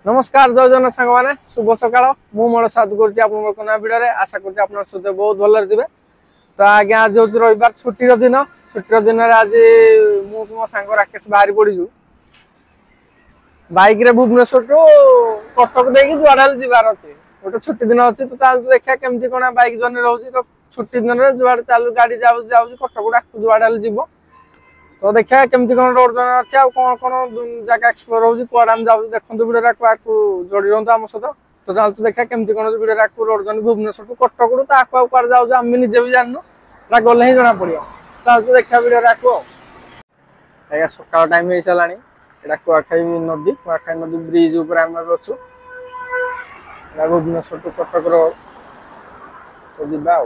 नमस्कार जय जगन्नाथ सांग मैंने शुभ सकाल मोर साथ कर भिडियो आशा कर बहुत भल थे। तो आज्ञा आज हूँ रविवार छुट्टी दिन आज मो सांग राकेश बाहरी पड़ू बाइक रे भुवनेश्वर टू कटक देकी जुआड़ा जीवार अच्छे गोटे छुट्टी दिन अच्छी तो चल देखा केमती कौन बाइक जर्नी रोचे तो छुट्टी दिन जुआड़े चलू गाड़ी जाऊँ कटक डाक जुआड़ा जीव तो देखा केमती कौन रोड जर्नी अच्छे कौन कौन जगह एक्सप्लोर होम जाऊँ देखते वीडियो जोड़ी रुहतु आम सहित तो चलते देखा केमती कौन video road journey Bhubaneswar to Cuttack रू तो आकु कौन जाऊँ आम निजे भी जानू गले ही जना पड़ो चलते देखा वीडियो आज्ञा सकाल टाइम हो सारा यहाँ कुआखाई नदी कुआखाई नदी ब्रिज अच्छु भुवनेश्वर टू कटक रोड तो जीवा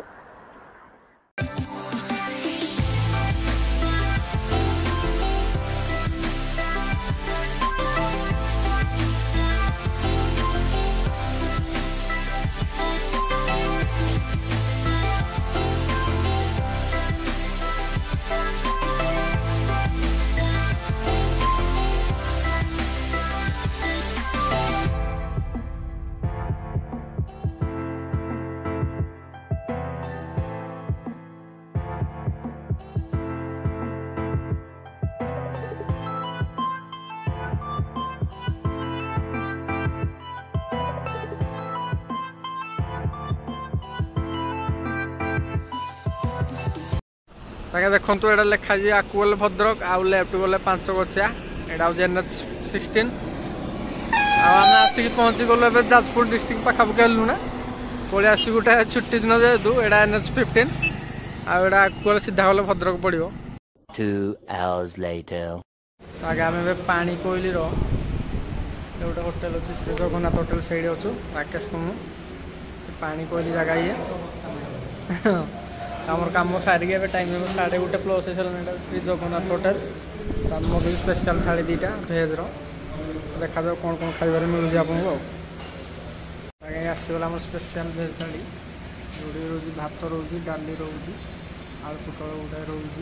देखु ये लिखाई आकु गले भद्रक आउ लेफ्ट गले 5 गछिया यहाँ NH 16 आम आसिक पहुँची गलु ए जाजपुर डिस्ट्रिक्ट पाखापाखि हलु ना पलि आसी गोटे छुट्टी दिन जेहेतु यहाँ NH 15 आउ आकु गले सीधा गले भद्रक पड़ो 2 hours later आगे आम पानी कोइली गोटे होटेल अच्छी श्री जगन्नाथ होटेल से अच्छु राकेश को पानी कोइली जगह ये आमर कम सारिक टाइम 1:30+ श्री जगन्नाथ होटेल तो आम मगे स्पेशल थाली 2टा भेज देखा जाओ कौन कौन खाइबार मिलूँ आपको आगे आसगला आम स्पेशल भेज थाली जोड़ी रोज भात रोज डाली रोज आलू पुटल गोटे रोज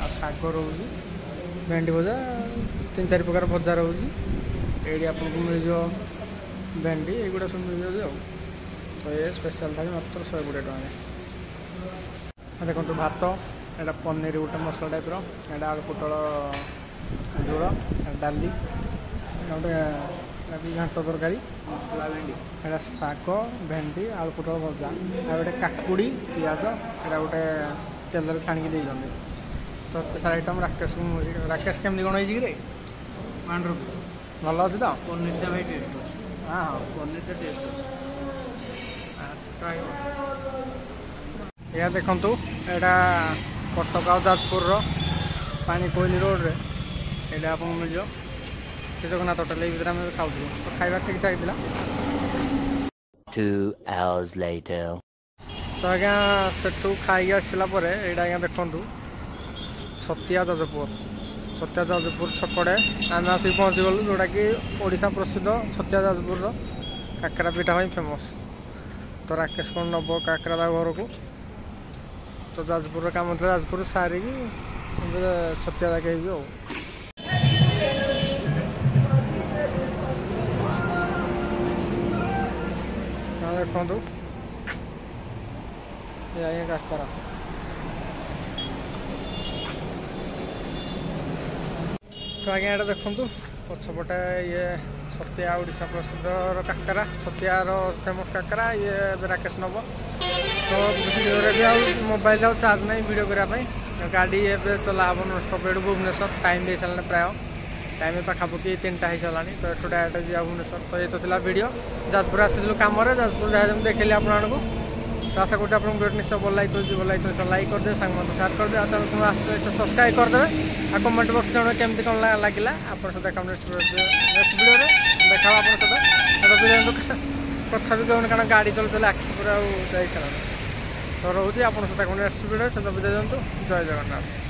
आ शाग रोज भेंडी भजा 3-4 प्रकार भजा रोज ये आपको मिल भेंडी युवा सब मिल जाए तो ये स्पेशल थाली मात्र 120 टଙ୍କା देखो भात यहाँ पनीर गोटे मसला टाइप रहा आलू पुटल झोल डाली गोटे घाट तरकारी यहाँ शाग भेंडी आलू पुटल भजा आ गोटे काकुड़ी पियाज यहाँ गोटे तेल छाणिकी देते तो एत सारा आइटम राकेश केमती कौन होगी भल अच्छी तो पनीर भाई टेस्ट अच्छे हाँ पनीर टेस्ट अच्छे यहाँ देखु यहाँ कटक आ जाजपुर पानी कोइली रोड रे यहाँ आपको मिल श्री जगन्नाथ होटेल ये भर आम खाऊ तो खाଇବା ठीक ठाक था 2 hours later तो आज्ञा से खाई आसला यहाँ आज्ञा देखु छतिया जाजपुर छकड़े आम आसिक पहुँची गलु जोटा कि ओडिशा प्रसिद्ध छतिया जाजपुर काकरा पिठा फेमस तो राकेश कौन नब काकरा घर को तो जाजपुर काम था जाजपुर सारिकी छतिया जाके देखु काकरा तो आज्ञा यहाँ देखु पछपटे ये छतिया ओडिशा प्रसिद्ध काकरा छतियार फेमस काकरा ये राकेश नब तो वीडियो भी आ मोबाइल चार्ज नहीं वीडियो करने गाड़ी ए चला हम नॉनस्टॉप एडू भुवनेश्वर टाइम दे सारे प्राय टाइम पाखापाखि 3टा हो सारा तो एठू डायरेक्ट जा भुवनेश्वर तो ये तो भिडियो जाजपुर आसी कम जाजपुर जहाँ देखेली आपको तो आशा करूँ आपको वीडियो निश्चय भल लगे भल लगे निश्चय लाइक करदे सांग मत सेयार करदे चैनल को आसते सब्सक्राइब करदे आ कमेंट बॉक्स जन केमती कौन लगे आप देखा नेक्स्ट वीडियो देखा आप कथा भी कहूँ कारण गाड़ी चल चल आखि पूरा जाई सारा तो रोचे आप नेक्स्ट वीडियो से विदाय दिंतु जय जगन्नाथ।